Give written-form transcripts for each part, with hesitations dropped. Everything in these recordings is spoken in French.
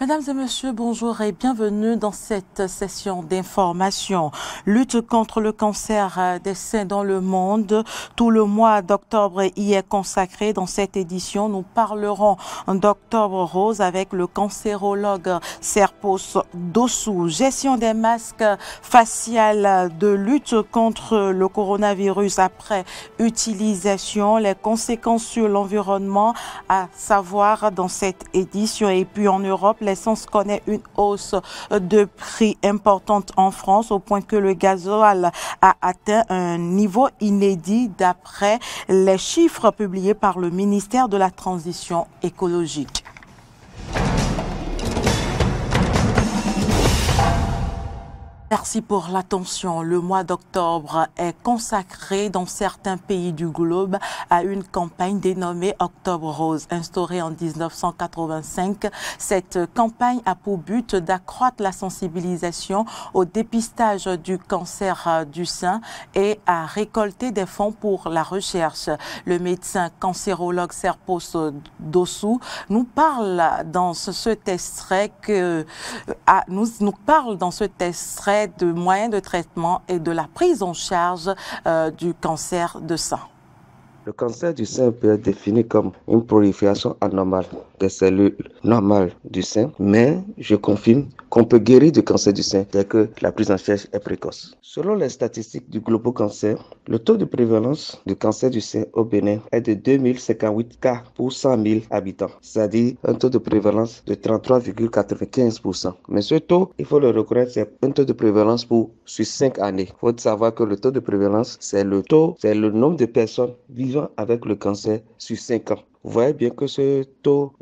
Mesdames et messieurs, bonjour et bienvenue dans cette session d'information. Lutte contre le cancer des seins dans le monde. Tout le mois d'octobre y est consacré. Dans cette édition, nous parlerons d'Octobre Rose avec le cancérologue Serpos Dossou. Gestion des masques faciaux de lutte contre le coronavirus après utilisation, les conséquences sur l'environnement à savoir dans cette édition. Et puis en Europe, l'essence connaît une hausse de prix importante en France au point que le gasoil a atteint un niveau inédit d'après les chiffres publiés par le ministère de la Transition écologique. Merci pour l'attention. Le mois d'octobre est consacré dans certains pays du globe à une campagne dénommée Octobre Rose. Instaurée en 1985, cette campagne a pour but d'accroître la sensibilisation au dépistage du cancer du sein et à récolter des fonds pour la recherche. Le médecin cancérologue Serpos Dossou nous parle dans cet extrait de moyens de traitement et de la prise en charge du cancer de sein. Le cancer du sein peut être défini comme une prolifération anormale des cellules normales du sein, mais je confirme qu'on peut guérir du cancer du sein dès que la prise en charge est précoce. Selon les statistiques du Global Cancer, le taux de prévalence du cancer du sein au Bénin est de 2058 cas pour 100 000 habitants, c'est-à-dire un taux de prévalence de 33,95%. Mais ce taux, il faut le reconnaître, c'est un taux de prévalence sur 5 années. Il faut savoir que le taux de prévalence, c'est le nombre de personnes vivant avec le cancer sur 5 ans. Vous voyez bien que ce taux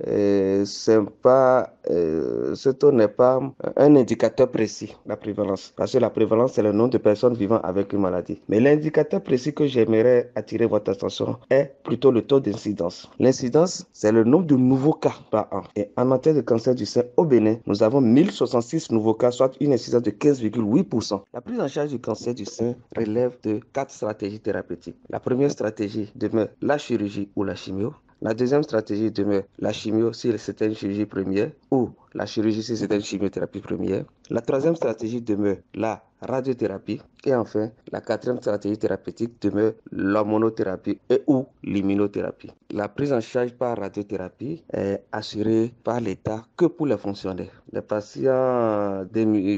n'est pas un indicateur précis, la prévalence. Parce que la prévalence, c'est le nombre de personnes vivant avec une maladie. Mais l'indicateur précis que j'aimerais attirer votre attention est plutôt le taux d'incidence. L'incidence, c'est le nombre de nouveaux cas par an. Et en matière de cancer du sein au Bénin, nous avons 1066 nouveaux cas, soit une incidence de 15,8%. La prise en charge du cancer du sein relève de 4 stratégies thérapeutiques. La première stratégie demeure la chirurgie ou la chimio. La deuxième stratégie demeure la chimio si c'était une chirurgie première ou la chirurgie si c'était une chimiothérapie première. La troisième stratégie demeure la radiothérapie. Et enfin, la quatrième stratégie thérapeutique demeure l'hormonothérapie et ou l'immunothérapie. La prise en charge par radiothérapie est assurée par l'État que pour les fonctionnaires. Les patients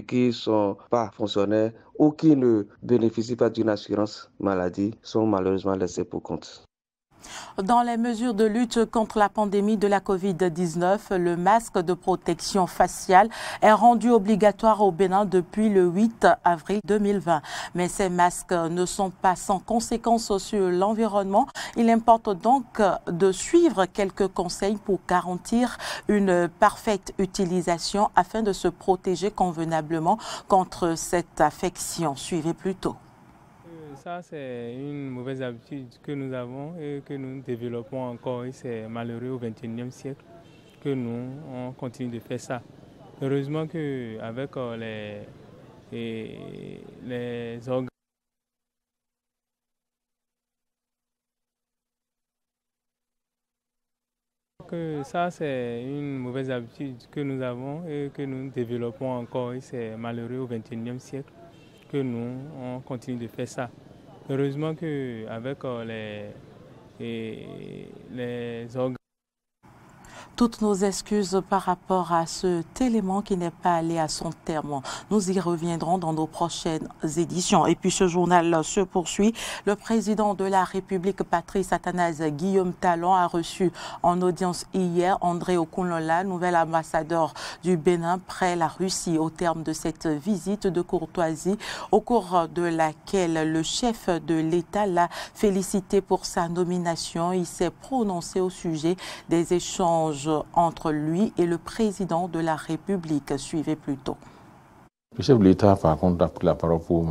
qui ne sont pas fonctionnaires ou qui ne bénéficient pas d'une assurance maladie sont malheureusement laissés pour compte. Dans les mesures de lutte contre la pandémie de la COVID-19, le masque de protection faciale est rendu obligatoire au Bénin depuis le 8 avril 2020. Mais ces masques ne sont pas sans conséquences sur l'environnement. Il importe donc de suivre quelques conseils pour garantir une parfaite utilisation afin de se protéger convenablement contre cette affection. Suivez plutôt. Ça, c'est une mauvaise habitude que nous avons et que nous développons encore. Et c'est malheureux au XXIe siècle que on continue de faire ça. Heureusement qu'avec les organes, ça, c'est une mauvaise habitude que nous avons et que nous développons encore. Et c'est malheureux au XXIe siècle que on continue de faire ça. Heureusement qu'avec les organes. Toutes nos excuses par rapport à cet élément qui n'est pas allé à son terme. Nous y reviendrons dans nos prochaines éditions. Et puis ce journal se poursuit. Le président de la République, Patrice Athanase Guillaume Talon, a reçu en audience hier André Okunlola, nouvel ambassadeur du Bénin près la Russie. Au terme de cette visite de courtoisie, au cours de laquelle le chef de l'État l'a félicité pour sa nomination, il s'est prononcé au sujet des échanges entre lui et le président de la République. Suivez plutôt. Le chef de l'État, par contre, a pris la parole pour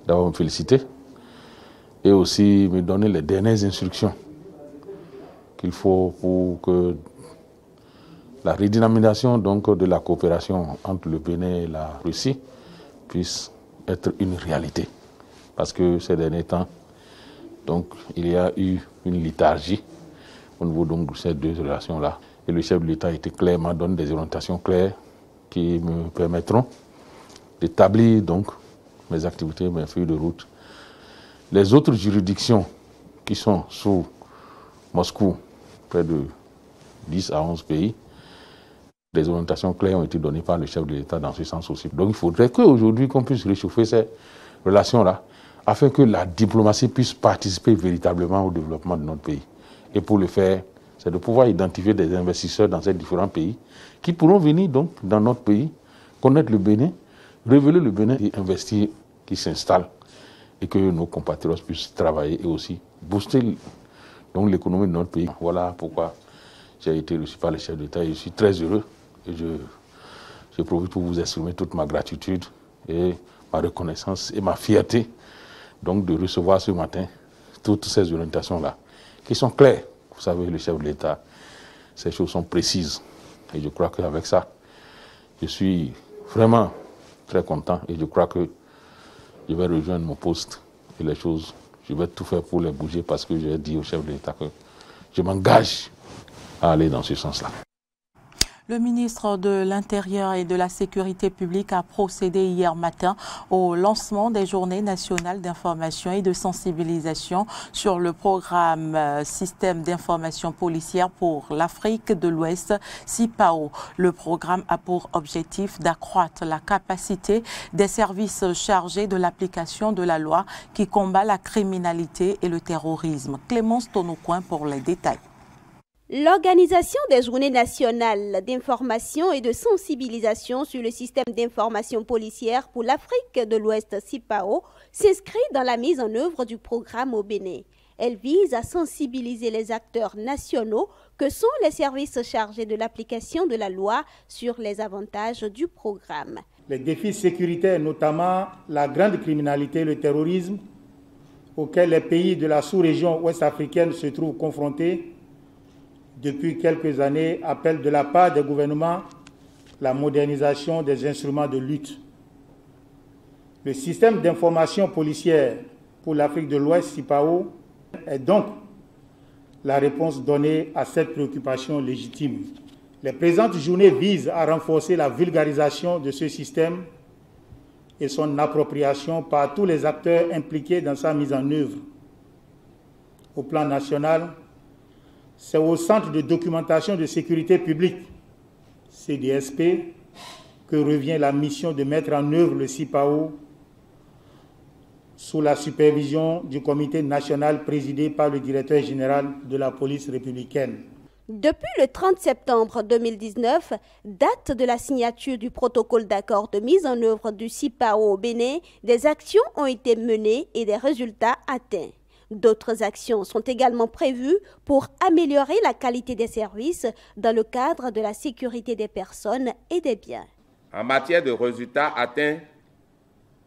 d'abord me féliciter et aussi me donner les dernières instructions qu'il faut pour que la redynamisation donc, de la coopération entre le Bénin et la Russie puisse être une réalité. Parce que ces derniers temps, donc, il y a eu une léthargie au niveau donc, de ces deux relations-là. Et le chef de l'État était clair, m'a donné des orientations claires qui me permettront d'établir donc mes activités, mes feuilles de route. Les autres juridictions qui sont sous Moscou, près de 10 à 11 pays, des orientations claires ont été données par le chef de l'État dans ce sens aussi. Donc il faudrait qu'aujourd'hui qu'on puisse réchauffer ces relations-là, afin que la diplomatie puisse participer véritablement au développement de notre pays. Et pour le faire, c'est de pouvoir identifier des investisseurs dans ces différents pays qui pourront venir donc dans notre pays, connaître le Bénin, révéler le Bénin et investir, qui s'installent et que nos compatriotes puissent travailler et aussi booster donc l'économie de notre pays. Voilà pourquoi j'ai été reçu par le chef d'État et je suis très heureux et je profite pour vous exprimer toute ma gratitude et ma reconnaissance et ma fierté donc de recevoir ce matin toutes ces orientations-là qui sont claires. Vous savez, le chef de l'État, ces choses sont précises et je crois qu'avec ça, je suis vraiment très content et je crois que je vais rejoindre mon poste et les choses, je vais tout faire pour les bouger parce que j'ai dit au chef de l'État que je m'engage à aller dans ce sens-là. Le ministre de l'Intérieur et de la Sécurité publique a procédé hier matin au lancement des journées nationales d'information et de sensibilisation sur le programme Système d'information policière pour l'Afrique de l'Ouest, SIPAO. Le programme a pour objectif d'accroître la capacité des services chargés de l'application de la loi qui combat la criminalité et le terrorisme. Clémence Tonoucoin pour les détails. L'organisation des journées nationales d'information et de sensibilisation sur le système d'information policière pour l'Afrique de l'Ouest SIPAO s'inscrit dans la mise en œuvre du programme au Bénin. Elle vise à sensibiliser les acteurs nationaux que sont les services chargés de l'application de la loi sur les avantages du programme. Les défis sécuritaires, notamment la grande criminalité et le terrorisme, auxquels les pays de la sous-région ouest-africaine se trouvent confrontés, depuis quelques années, appellent de la part des gouvernements la modernisation des instruments de lutte. Le système d'information policière pour l'Afrique de l'Ouest, SIPAO, est donc la réponse donnée à cette préoccupation légitime. Les présentes journées visent à renforcer la vulgarisation de ce système et son appropriation par tous les acteurs impliqués dans sa mise en œuvre. Au plan national, c'est au Centre de documentation de sécurité publique, CDSP, que revient la mission de mettre en œuvre le SIPAO sous la supervision du comité national présidé par le directeur général de la police républicaine. Depuis le 30 septembre 2019, date de la signature du protocole d'accord de mise en œuvre du SIPAO au Bénin, des actions ont été menées et des résultats atteints. D'autres actions sont également prévues pour améliorer la qualité des services dans le cadre de la sécurité des personnes et des biens. En matière de résultats atteints,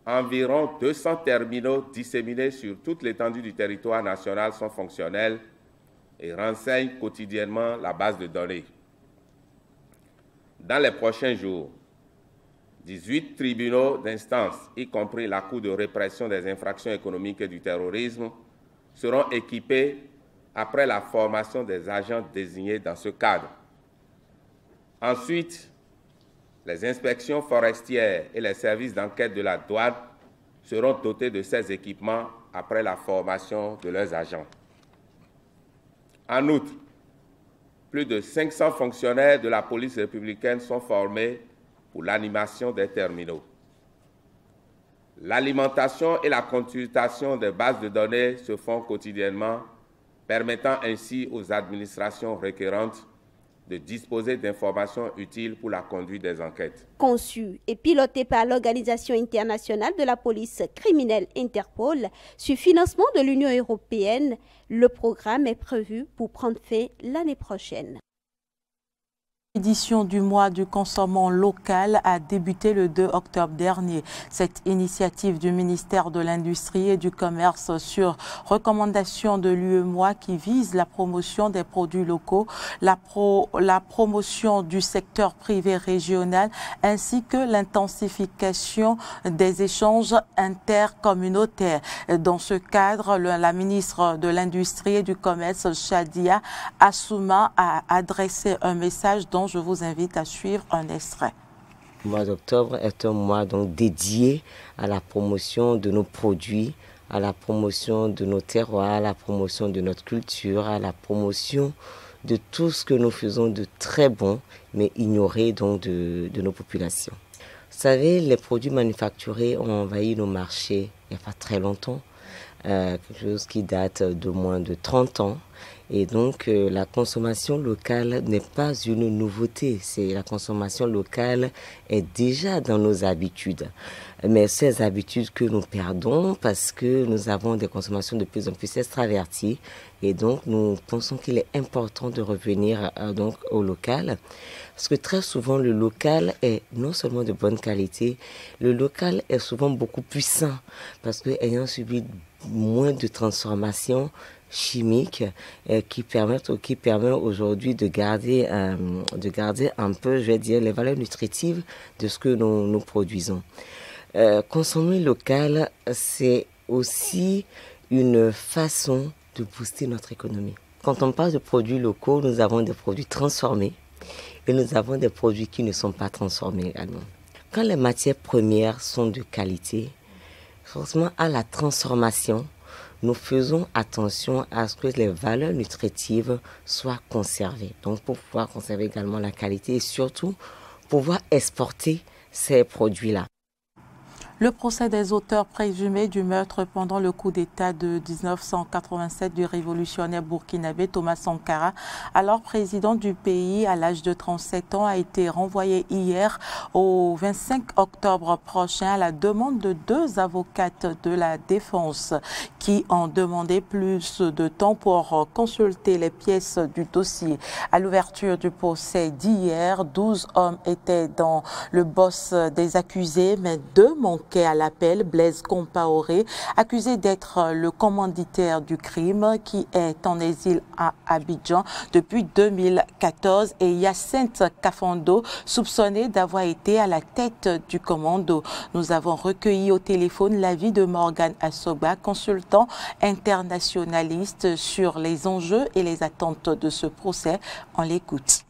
environ 200 terminaux disséminés sur toute l'étendue du territoire national sont fonctionnels et renseignent quotidiennement la base de données. Dans les prochains jours, 18 tribunaux d'instance, y compris la Cour de répression des infractions économiques et du terrorisme, seront équipés après la formation des agents désignés dans ce cadre. Ensuite, les inspections forestières et les services d'enquête de la douane seront dotés de ces équipements après la formation de leurs agents. En outre, plus de 500 fonctionnaires de la police républicaine sont formés pour l'animation des terminaux. L'alimentation et la consultation des bases de données se font quotidiennement, permettant ainsi aux administrations requérantes de disposer d'informations utiles pour la conduite des enquêtes. Conçu et piloté par l'Organisation internationale de la police criminelle Interpol, sur financement de l'Union européenne, le programme est prévu pour prendre fin l'année prochaine. L'édition du mois du consommant local a débuté le 2 octobre dernier. Cette initiative du ministère de l'Industrie et du Commerce sur recommandation de l'UEMOA qui vise la promotion des produits locaux, la promotion du secteur privé régional ainsi que l'intensification des échanges intercommunautaires. Dans ce cadre, la ministre de l'Industrie et du Commerce, Shadia Assouma, a adressé un message dont je vous invite à suivre un extrait. Le mois d'octobre est un mois donc dédié à la promotion de nos produits, à la promotion de nos terroirs, à la promotion de notre culture, à la promotion de tout ce que nous faisons de très bon, mais ignoré donc de nos populations. Vous savez, les produits manufacturés ont envahi nos marchés il n'y a pas très longtemps, quelque chose qui date de moins de 30 ans. Et donc, la consommation locale n'est pas une nouveauté. La consommation locale est déjà dans nos habitudes. Mais ces habitudes que nous perdons parce que nous avons des consommations de plus en plus extraverties. Et donc, nous pensons qu'il est important de revenir donc au local. Parce que très souvent, le local est non seulement de bonne qualité, le local est souvent beaucoup plus sain. Parce que ayant subi moins de transformations chimiques qui permet aujourd'hui de garder un peu, je vais dire, les valeurs nutritives de ce que nous produisons. Consommer local, c'est aussi une façon de booster notre économie. Quand on parle de produits locaux, nous avons des produits transformés et nous avons des produits qui ne sont pas transformés également. Quand les matières premières sont de qualité, forcément à la transformation, nous faisons attention à ce que les valeurs nutritives soient conservées. Donc pour pouvoir conserver également la qualité et surtout pouvoir exporter ces produits-là. Le procès des auteurs présumés du meurtre pendant le coup d'État de 1987 du révolutionnaire burkinabé Thomas Sankara, alors président du pays à l'âge de 37 ans, a été renvoyé hier au 25 octobre prochain à la demande de 2 avocates de la défense qui ont demandé plus de temps pour consulter les pièces du dossier. À l'ouverture du procès d'hier, 12 hommes étaient dans le boss des accusés, mais 2 manquaient à l'appel. Blaise Compaoré, accusé d'être le commanditaire du crime, qui est en exil à Abidjan depuis 2014, et Hyacinthe Kafando, soupçonné d'avoir été à la tête du commando. Nous avons recueilli au téléphone l'avis de Morgan Assoba, consultant internationaliste sur les enjeux et les attentes de ce procès. On l'écoute.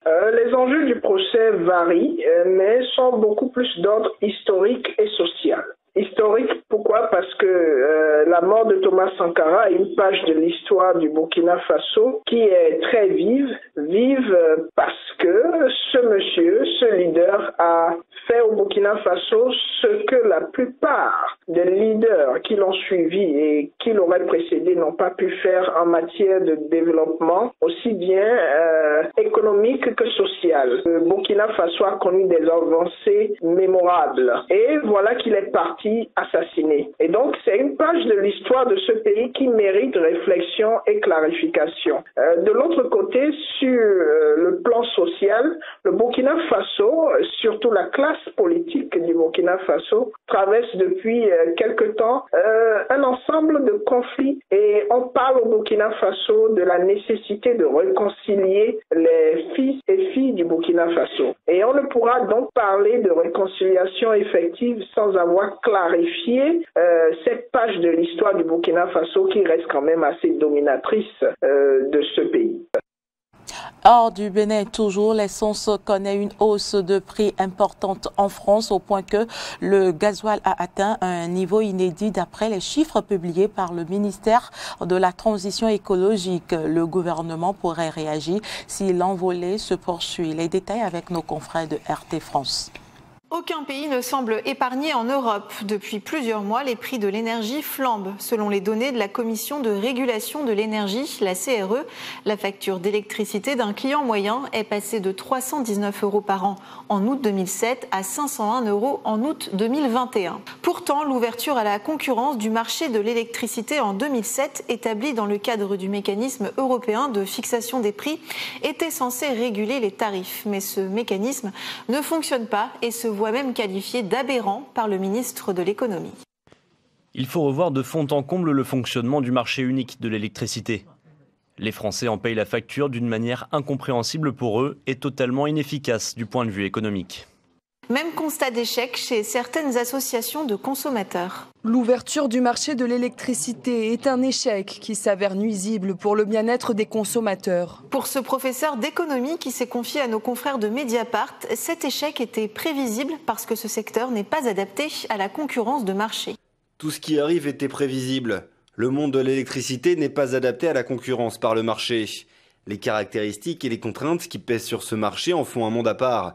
Les enjeux du procès varient, mais sont beaucoup plus d'ordre historique et social. Historique, pourquoi? Parce que la mort de Thomas Sankara est une page de l'histoire du Burkina Faso qui est très vive parce que ce monsieur, ce leader, a fait au Burkina Faso ce que la plupart des leaders qui l'ont suivi et qui l'auraient précédé n'ont pas pu faire en matière de développement, aussi bien économique que social. Le Burkina Faso a connu des avancées mémorables et voilà qu'il est parti assassiné. Et donc, c'est une page de l'histoire de ce pays qui mérite réflexion et clarification. De l'autre côté, sur le plan social, le Burkina Faso, surtout la classe politique du Burkina Faso, traverse depuis quelque temps un ensemble de conflits et on parle au Burkina Faso de la nécessité de réconcilier les fils et filles du Burkina Faso. Et on ne pourra donc parler de réconciliation effective sans avoir clarifié cette page de l'histoire du Burkina Faso qui reste quand même assez dominatrice de ce pays. Hors du Bénin, toujours, l'essence connaît une hausse de prix importante en France au point que le gasoil a atteint un niveau inédit d'après les chiffres publiés par le ministère de la Transition écologique. Le gouvernement pourrait réagir si l'envolée se poursuit. Les détails avec nos confrères de RT France. Aucun pays ne semble épargné en Europe. Depuis plusieurs mois, les prix de l'énergie flambent. Selon les données de la Commission de régulation de l'énergie, la CRE, la facture d'électricité d'un client moyen est passée de 319 € par an en août 2007 à 501 € en août 2021. Pourtant, l'ouverture à la concurrence du marché de l'électricité en 2007, établie dans le cadre du mécanisme européen de fixation des prix, était censée réguler les tarifs. Mais ce mécanisme ne fonctionne pas et se voit même qualifié d'aberrant par le ministre de l'économie. Il faut revoir de fond en comble le fonctionnement du marché unique de l'électricité. Les Français en payent la facture d'une manière incompréhensible pour eux et totalement inefficace du point de vue économique. Même constat d'échec chez certaines associations de consommateurs. L'ouverture du marché de l'électricité est un échec qui s'avère nuisible pour le bien-être des consommateurs. Pour ce professeur d'économie qui s'est confié à nos confrères de Mediapart, cet échec était prévisible parce que ce secteur n'est pas adapté à la concurrence de marché. Tout ce qui arrive était prévisible. Le monde de l'électricité n'est pas adapté à la concurrence par le marché. Les caractéristiques et les contraintes qui pèsent sur ce marché en font un monde à part.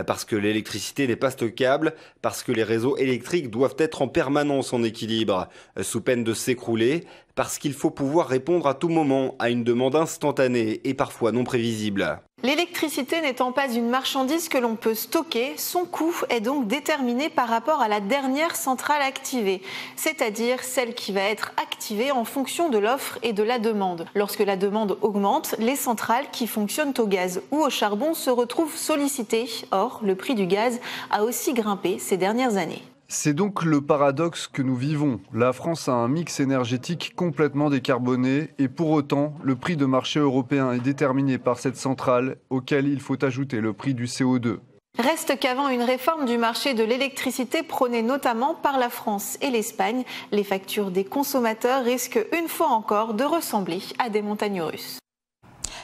Parce que l'électricité n'est pas stockable, parce que les réseaux électriques doivent être en permanence en équilibre, sous peine de s'écrouler, parce qu'il faut pouvoir répondre à tout moment à une demande instantanée et parfois non prévisible. L'électricité n'étant pas une marchandise que l'on peut stocker, son coût est donc déterminé par rapport à la dernière centrale activée, c'est-à-dire celle qui va être activée en fonction de l'offre et de la demande. Lorsque la demande augmente, les centrales qui fonctionnent au gaz ou au charbon se retrouvent sollicitées. Or, le prix du gaz a aussi grimpé ces dernières années. C'est donc le paradoxe que nous vivons. La France a un mix énergétique complètement décarboné et pour autant, le prix de marché européen est déterminé par cette centrale auquel il faut ajouter le prix du CO2. Reste qu'avant une réforme du marché de l'électricité prônée notamment par la France et l'Espagne, les factures des consommateurs risquent une fois encore de ressembler à des montagnes russes.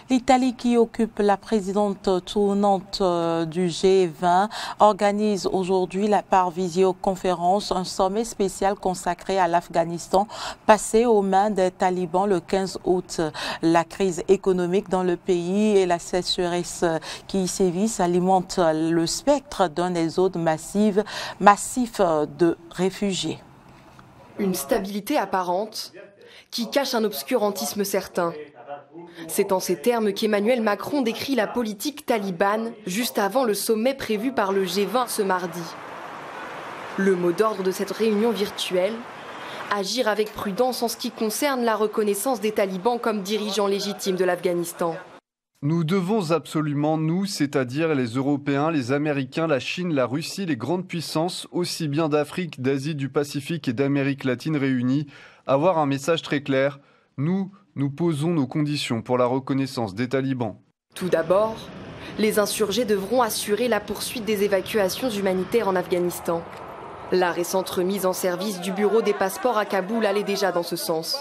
L'Italie, qui occupe la présidente tournante du G20, organise aujourd'hui par visioconférence un sommet spécial consacré à l'Afghanistan, passé aux mains des talibans le 15 août. La crise économique dans le pays et la sécheresse qui y sévissent alimentent le spectre d'un exode massif de réfugiés. Une stabilité apparente qui cache un obscurantisme certain. C'est en ces termes qu'Emmanuel Macron décrit la politique talibane juste avant le sommet prévu par le G20 ce mardi. Le mot d'ordre de cette réunion virtuelle, agir avec prudence en ce qui concerne la reconnaissance des talibans comme dirigeants légitimes de l'Afghanistan. Nous devons absolument, nous, c'est-à-dire les Européens, les Américains, la Chine, la Russie, les grandes puissances, aussi bien d'Afrique, d'Asie, du Pacifique et d'Amérique latine réunies, avoir un message très clair. Nous posons nos conditions pour la reconnaissance des talibans. Tout d'abord, les insurgés devront assurer la poursuite des évacuations humanitaires en Afghanistan. La récente remise en service du bureau des passeports à Kaboul allait déjà dans ce sens.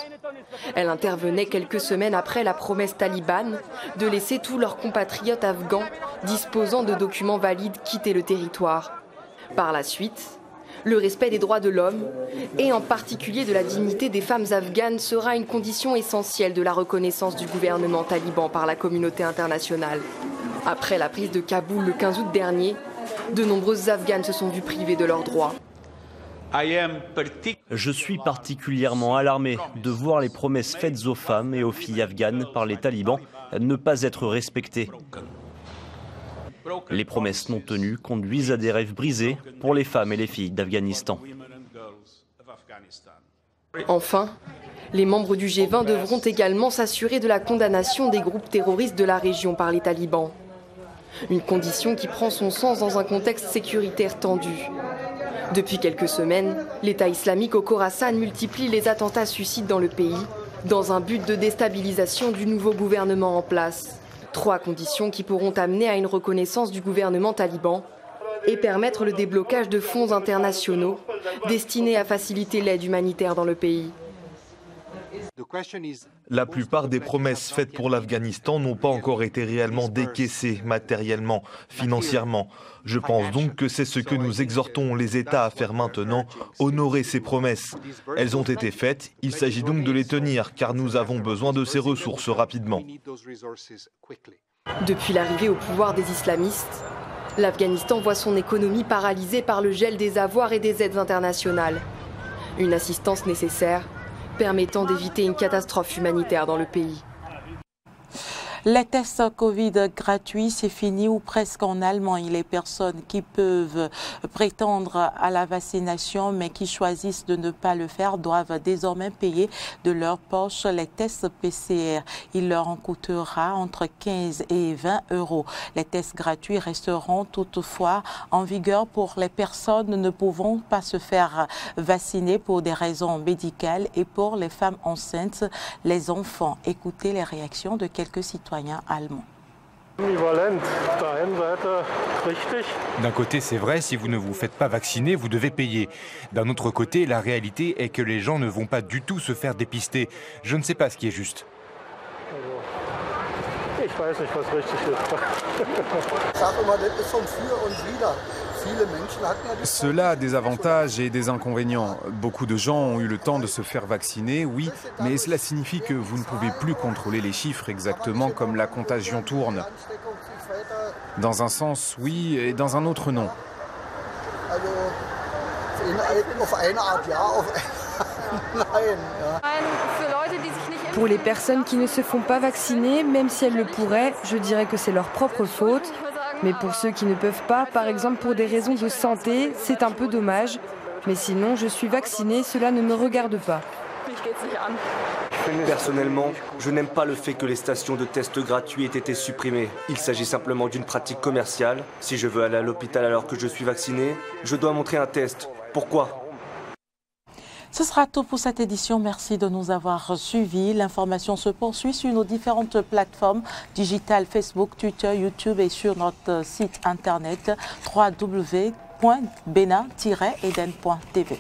Elle intervenait quelques semaines après la promesse talibane de laisser tous leurs compatriotes afghans disposant de documents valides quitter le territoire. Par la suite, le respect des droits de l'homme, et en particulier de la dignité des femmes afghanes, sera une condition essentielle de la reconnaissance du gouvernement taliban par la communauté internationale. Après la prise de Kaboul le 15 août dernier, de nombreuses Afghanes se sont vues privées de leurs droits. Je suis particulièrement alarmé de voir les promesses faites aux femmes et aux filles afghanes par les talibans ne pas être respectées. Les promesses non tenues conduisent à des rêves brisés pour les femmes et les filles d'Afghanistan. Enfin, les membres du G20 devront également s'assurer de la condamnation des groupes terroristes de la région par les talibans. Une condition qui prend son sens dans un contexte sécuritaire tendu. Depuis quelques semaines, l'État islamique au Khorasan multiplie les attentats suicides dans le pays, dans un but de déstabilisation du nouveau gouvernement en place. 3 conditions qui pourront amener à une reconnaissance du gouvernement taliban et permettre le déblocage de fonds internationaux destinés à faciliter l'aide humanitaire dans le pays. La plupart des promesses faites pour l'Afghanistan n'ont pas encore été réellement décaissées matériellement, financièrement. Je pense donc que c'est ce que nous exhortons les États à faire maintenant, honorer ces promesses. Elles ont été faites, il s'agit donc de les tenir, car nous avons besoin de ces ressources rapidement. Depuis l'arrivée au pouvoir des islamistes, L'Afghanistan voit son économie paralysée par le gel des avoirs et des aides internationales. Une assistance nécessaire permettant d'éviter une catastrophe humanitaire dans le pays. Les tests Covid gratuits, c'est fini ou presque en Allemagne. Les personnes qui peuvent prétendre à la vaccination mais qui choisissent de ne pas le faire doivent désormais payer de leur poche les tests PCR. Il leur en coûtera entre 15 et 20 euros. Les tests gratuits resteront toutefois en vigueur pour les personnes ne pouvant pas se faire vacciner pour des raisons médicales et pour les femmes enceintes, les enfants. Écoutez les réactions de quelques citoyens allemands. D'un côté, c'est vrai, si vous ne vous faites pas vacciner, vous devez payer. D'un autre côté, la réalité est que les gens ne vont pas du tout se faire dépister. Je ne sais pas ce qui est juste. Cela a des avantages et des inconvénients. Beaucoup de gens ont eu le temps de se faire vacciner, oui, mais cela signifie que vous ne pouvez plus contrôler les chiffres exactement comme la contagion tourne. Dans un sens, oui, et dans un autre, non. Pour les personnes qui ne se font pas vacciner, même si elles le pourraient, je dirais que c'est leur propre faute. Mais pour ceux qui ne peuvent pas, par exemple pour des raisons de santé, c'est un peu dommage. Mais sinon, je suis vaccinée, cela ne me regarde pas. Personnellement, je n'aime pas le fait que les stations de tests gratuits aient été supprimées. Il s'agit simplement d'une pratique commerciale. Si je veux aller à l'hôpital alors que je suis vacciné, je dois montrer un test. Pourquoi ? Ce sera tout pour cette édition. Merci de nous avoir suivis. L'information se poursuit sur nos différentes plateformes digitales, Facebook, Twitter, YouTube et sur notre site internet www.bena-eden.tv.